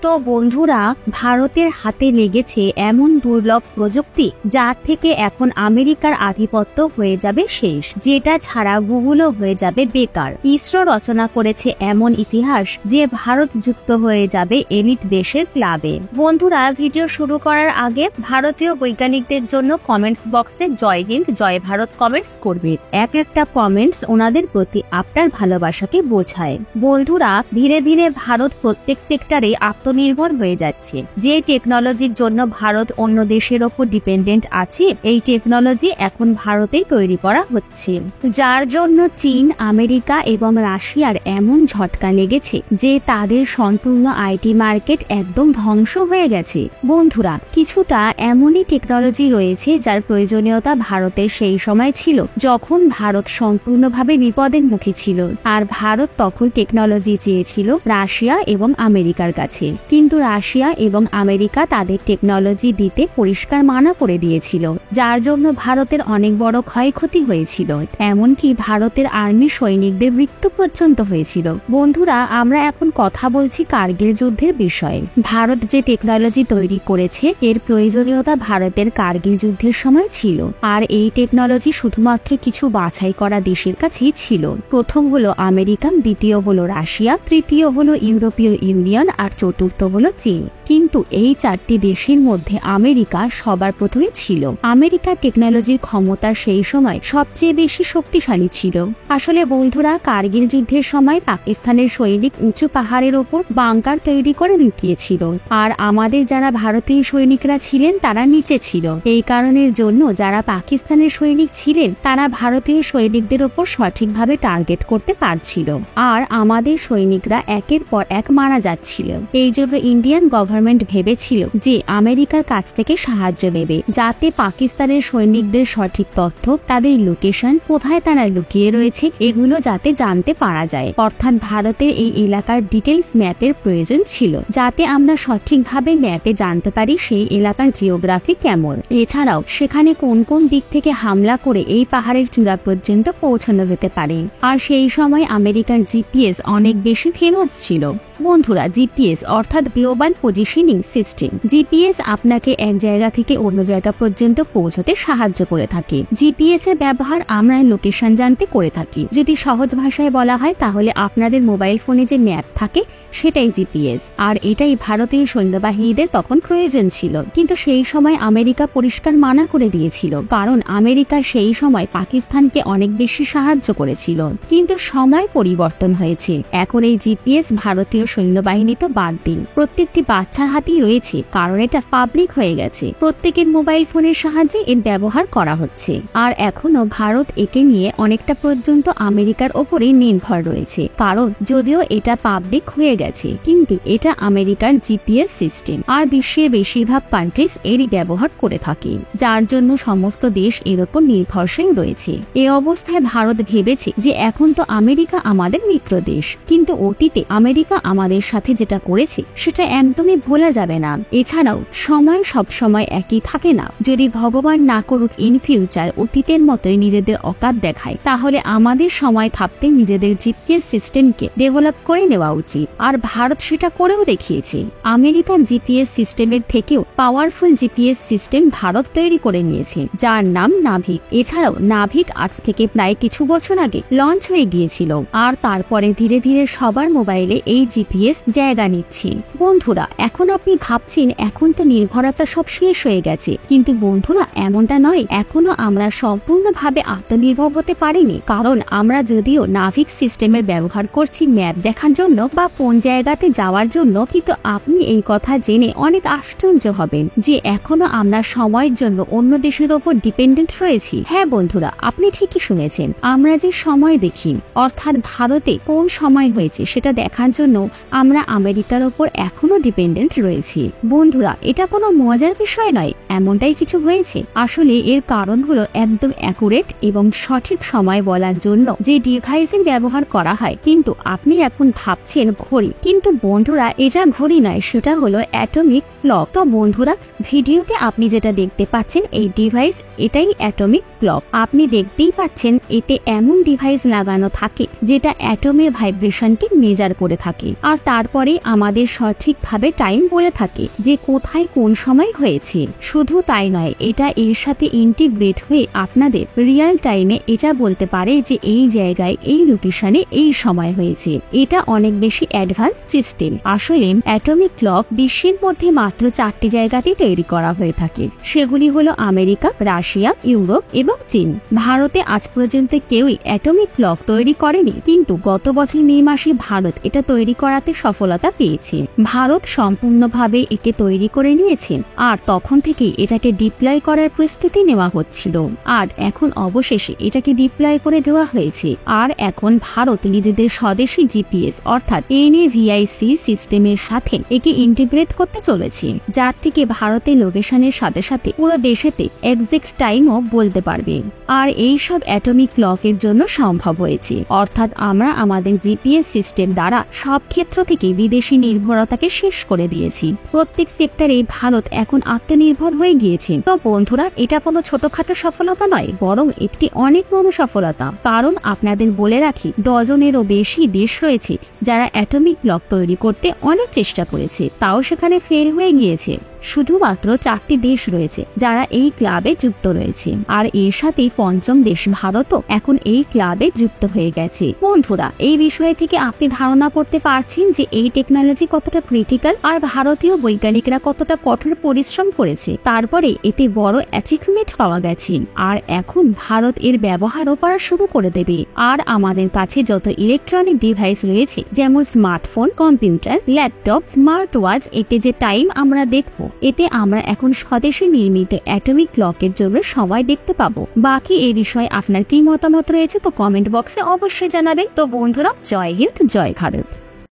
তো বন্ধুরা, ভারতের হাতে লেগেছে এমন দুর্লভ প্রযুক্তি যার থেকে এখন আমেরিকার আধিপত্য হয়ে যাবে শেষ, যেটা ছাড়া গুগলও হয়ে যাবে বেকার। ইসরো রচনা করেছে এমন ইতিহাস যে ভারত যুক্ত হয়ে যাবে এলিট দেশের ক্লাবে। বন্ধুরা, ভিডিও শুরু করার আগে ভারতীয় বৈজ্ঞানিকদের জন্য কমেন্টস বক্সে জয় হিন্দ জয় ভারত কমেন্টস করবে। এক একটা কমেন্টস ওনাদের প্রতি আপনার ভালোবাসাকে বোঝায়। বন্ধুরা, ধীরে ধীরে ভারত প্রত্যেক সেক্টরে আত্মনির্ভর হয়ে যাচ্ছে। যে টেকনোলজির জন্য ভারত অন্য দেশের ওপর ডিপেন্ডেন্ট আছে, এই টেকনোলজি এখন ভারতেই তৈরি করা হচ্ছে, যার জন্য চীন, আমেরিকা এবং রাশিয়ার এমন ঝটকা লেগেছে যে তাদের সম্পূর্ণ আইটি মার্কেট একদম ধ্বংস হয়ে গেছে। বন্ধুরা, কিছুটা এমনই টেকনোলজি রয়েছে যার প্রয়োজনীয়তা ভারতের সেই সময় ছিল যখন ভারত সম্পূর্ণভাবে বিপদের মুখে ছিল, আর ভারত তখন টেকনোলজি চেয়েছিল রাশিয়া এবং আমেরিকার কাছে, কিন্তু রাশিয়া এবং আমেরিকা তাদের টেকনোলজি দিতে পরিষ্কার মানা করে দিয়েছিল, যার জন্য ভারতের অনেক বড় ক্ষয়ক্ষতি হয়েছিল, এমনকি ভারতের আর্মি সৈনিকদের মৃত্যু পর্যন্ত হয়েছিল। বন্ধুরা, আমরা এখন কথা বলছি কার্গিল যুদ্ধের বিষয়ে। ভারত যে টেকনোলজি তৈরি করেছে এর প্রয়োজনীয়তা ভারতের কার্গিল যুদ্ধের সময় ছিল, আর এই টেকনোলজি শুধুমাত্র কিছু বাছাই করা দেশের কাছেই ছিল। প্রথম হলো আমেরিকা, দ্বিতীয় হলো রাশিয়া, তৃতীয় হলো ইউরোপীয় ইউনিয়ন, আর চতুর্থ হলো চীন। কিন্তু এই চারটি দেশের মধ্যে আমেরিকা সবার প্রথমে ছিল। আমেরিকার টেকনোলজির ক্ষমতা সেই সময় সবচেয়ে বেশি শক্তিশালী ছিল। আসলে বন্ধুরা, কার্গিল যুদ্ধের সময় পাকিস্তানের সৈনিক উঁচু পাহাড়ের ওপর বাংকার তৈরি করে লুকিয়েছিল, আর আমাদের যারা ভারতীয় সৈনিকরা ছিলেন তারা নিচে ছিল। এই কারণের জন্য যারা পাকিস্তানের সৈনিক ছিলেন তারা ভারতীয় সৈনিকদের ওপর সঠিকভাবে টার্গেট করতে পারছিল, আর আমাদের সৈনিকরা একের পর এক মারা যাচ্ছিল। এই জন্য ইন্ডিয়ান গভর্নমেন্ট ভেবেছিল যে আমেরিকার কাছ থেকে সাহায্য নেবে, যাতে পাকিস্তানের সৈনিকদের সঠিক তথ্য, তাদের লোকেশন, কোথায় তারা লুকিয়ে রয়েছে, এগুলো যাতে জানতে পারা যায়। অর্থাৎ ভারতের এই এলাকার ডিটেইলস ম্যাপের প্রয়োজন ছিল, যাতে আমরা সঠিকভাবে ম্যাপে জানতে পারি সেই এলাকার জিওগ্রাফি কেমন, এছাড়াও সেখানে কোন কোন দিক থেকে হামলা করে এই পাহাড়ের চূড়া পর্যন্ত পৌঁছানো যেতে পারে। আর সেই সময় আমেরিকার জিপিএস অনেক বেশি ফেমাস ছিল। বন্ধুরা, জিপিএস অর্থাৎ গ্লোবাল পজিশনিং সিস্টেম। জিপিএস আপনাকে এক জায়গা থেকে অন্য জায়গা পর্যন্ত পৌঁছতে সাহায্য করে থাকে। জিপিএস এর ব্যবহার আমরা লোকেশন জানতে করে থাকি। যদি সহজ ভাষায় বলা হয় তাহলে আপনাদের মোবাইল ফোনে যে ম্যাপ থাকে সেটাই জিপিএস, আর এটাই ভারতীয় সৈন্যবাহিনীদের তখন প্রয়োজন ছিল। কিন্তু সেই সময় আমেরিকা পরিষ্কার মানা করে দিয়েছিল, কারণ আমেরিকা সেই সময় পাকিস্তানকে অনেক বেশি সাহায্য করেছিল। কিন্তু সময় পরিবর্তন হয়েছে, এখন এই জিপিএস ভারতীয় সৈন্যবাহিনী তো বাদ দিন, প্রত্যেকটি বাচ্চার হাতেই রয়েছে, কারণ এটা পাবলিক হয়ে গেছে। প্রত্যেকের মোবাইল ফোনের সাহায্যে এর ব্যবহার করা হচ্ছে, আর এখনো ভারত একে নিয়ে অনেকটা পর্যন্ত আমেরিকার ওপরে নির্ভর রয়েছে, কারণ যদিও এটা পাবলিক হয়ে গেছে কিন্তু এটা আমেরিকার জিপিএস সিস্টেম, আর বিশ্বের বেশিরভাগ কান্ট্রিজ এরই ব্যবহার করে থাকে, যার জন্য সমস্ত দেশ এর ওপর নির্ভরশীল রয়েছে। এই অবস্থায় ভারত ভেবেছে যে এখন তো আমেরিকা আমাদের মিত্র দেশ, কিন্তু অতীতে আমেরিকা আমাদের সাথে যেটা করেছে সেটা একদমই ভোলা যাবে না। এছাড়াও সময় সব সময় একই থাকে না। যদি ভগবান না করুক ইন ফিউচার অতীতের মতোই নিজেদের অকাত দেখায়, তাহলে আমাদের সময় থাকতে নিজেদের জিপিএস সিস্টেমকে ডেভেলপ করে নেওয়া উচিত, আর ভারত সেটা করেও দেখিয়েছে। আমেরিকার জিপিএস সিস্টেমের থেকেও পাওয়ারফুল জিপিএস সিস্টেম ভারত তৈরি করে নিয়েছে, যার নাম নাভিক। এছাড়াও নাভিক আজ থেকে প্রায় কিছু বছর আগে লঞ্চ হয়ে গিয়েছিল, আর তারপরে ধীরে ধীরে সবার মোবাইলে এই জিপিএস জায়গা নিচ্ছে। বন্ধুরা, এখন আপনি ভাবছেন এখন তো নির্ভরতা সব শেষ হয়ে গেছে, কিন্তু বন্ধুরা এমনটা নয়। এখনো আমরা সম্পূর্ণভাবে আত্মনির্ভর হতে পারিনি, কারণ আমরা যদিও নাভিক সিস্টেমের ব্যবহার করছি ম্যাপ দেখার জন্য বা কোন জায়গাতে যাওয়ার জন্য, কিন্তু আপনি এই কথা জেনে অনেক আশ্চর্য হবেন যে এখনো আমরা সময়ের জন্য অন্য দেশের ওপর ডিপেন্ডেন্ট রয়েছি। হ্যাঁ বন্ধুরা, আপনি ঠিকই শুনেছেন, আমরা যে সময় দেখি, অর্থাৎ ভারতে কোন সময় হয়েছে সেটা দেখার জন্য আমরা আমেরিকার ওপর এখনো ডিপেন্ডেন্ট রয়েছি। বন্ধুরা, এটা কোনো মজার বিষয় নয়, এমনটাই কিছু হয়েছে। আসলে এর কারণ হলো একদম অ্যাকুরেট এবং সঠিক সময় বলার জন্য যে ডিভাইসের ব্যবহার করা হয়। কিন্তু আপনি এখন ভাবছেন ঘড়ি, কিন্তু বন্ধুরা এটা ঘড়ি নয়, সেটা হলো অ্যাটমিক ক্লক। তো বন্ধুরা, ভিডিওতে আপনি যেটা দেখতে পাচ্ছেন এই ডিভাইস, এটাই অ্যাটমিক ক্লক। আপনি দেখতেই পাচ্ছেন এতে এমন ডিভাইস লাগানো থাকে যেটা অ্যাটমের ভাইব্রেশনকে মেজার করে থাকে, আর তারপরে আমাদের সঠিকভাবে টাইম বলে থাকে যে কোথায় কোন সময় হয়েছে। শুধু তাই নয়, এটা এর সাথে ইন্টিগ্রেট হয়ে আপনাদের রিয়েল টাইমে এটা বলতে পারে যে এই জায়গায় এই লোকেশনে এই সময় হয়েছে। এটা অনেক বেশি অ্যাডভান্স সিস্টেম। আসলে অ্যাটমিক ক্লক বিশ্বের মধ্যে মাত্র 4টি জায়গাতে তৈরি করা হয়ে থাকে। সেগুলি হলো আমেরিকা, রাশিয়া, ইউরোপ এবং চীন। ভারতে আজ পর্যন্ত কেউই অ্যাটমিক ক্লক তৈরি করেনি, কিন্তু গত বছর মে মাসে ভারত এটা তৈরি করাতে সফলতা পেয়েছে। ভারত সম্পূর্ণভাবে একে তৈরি করে নিয়েছে, আর তখন থেকেই এটাকে ডিপ্লয় করার প্রস্তুতি নেওয়া হচ্ছিল, আর এখন অবশেষে এটাকে ডিপ্লয় করে দেওয়া হয়েছে। আর এখন ভারত নিজেদের স্বদেশী জিপিএস অর্থাৎ এনএভিআইসি সিস্টেমের সাথে একে ইন্টিগ্রেট করতে চলেছে, যার থেকে ভারতের লোকেশনের সাথে সাথে পুরো দেশেতে এক্সাক্ট টাইমও বলতে পারবে। আর এই সব অ্যাটমিক ক্লকের জন্য সম্ভব হয়েছে, অর্থাৎ আমরা আমাদের জিপিএস সিস্টেম দ্বারা সব ক্ষেত্র থেকে বিদেশি নির্ভরতাকে শেষ করে দিয়েছি। প্রত্যেক সেক্টরে ভারত এখন আত্মনির্ভর হয়ে গিয়েছে। তো বন্ধুরা, এটা কোনো ছোটখাটো সফলতা নয়, বরং একটি অনেক বড় সফলতা। কারণ আপনাদের বলে রাখি, ডজনেরও বেশি দেশ রয়েছে যারা অ্যাটমিক ক্লক তৈরি করতে অনেক চেষ্টা করেছে, তাও সেখানে ফেল হয়ে গিয়েছে। শুধুমাত্র 4টি দেশ রয়েছে যারা এই ক্লাবে যুক্ত রয়েছে, আর এর সাথে পঞ্চম দেশ ভারতও এখন এই ক্লাবে যুক্ত হয়ে গেছে। বন্ধুরা, এই বিষয় থেকে আপনি ধারণা করতে পারছেন যে এই টেকনোলজি কতটা ক্রিটিক্যাল, আর ভারতীয় বৈজ্ঞানিকরা কতটা কঠোর পরিশ্রম করেছে, তারপরে এতে বড় অ্যাচিভমেন্ট পাওয়া গেছে। আর এখন ভারত এর ব্যবহারও করা শুরু করে দেবে। আর আমাদের কাছে যত ইলেকট্রনিক ডিভাইস রয়েছে, যেমন smartphone, computer, laptop, smart watch, এতে যে টাইম আমরা দেখবো, এতে আমরা এখন স্বদেশী নির্মিত অ্যাটমিক ক্লকের জন্য সময় দেখতে পাবো। বাকি এই বিষয়ে আপনার কি মতামত রয়েছে তো কমেন্ট বক্সে অবশ্যই জানাবেন। তো বন্ধুরা, জয় হিন্দ, জয় ভারত।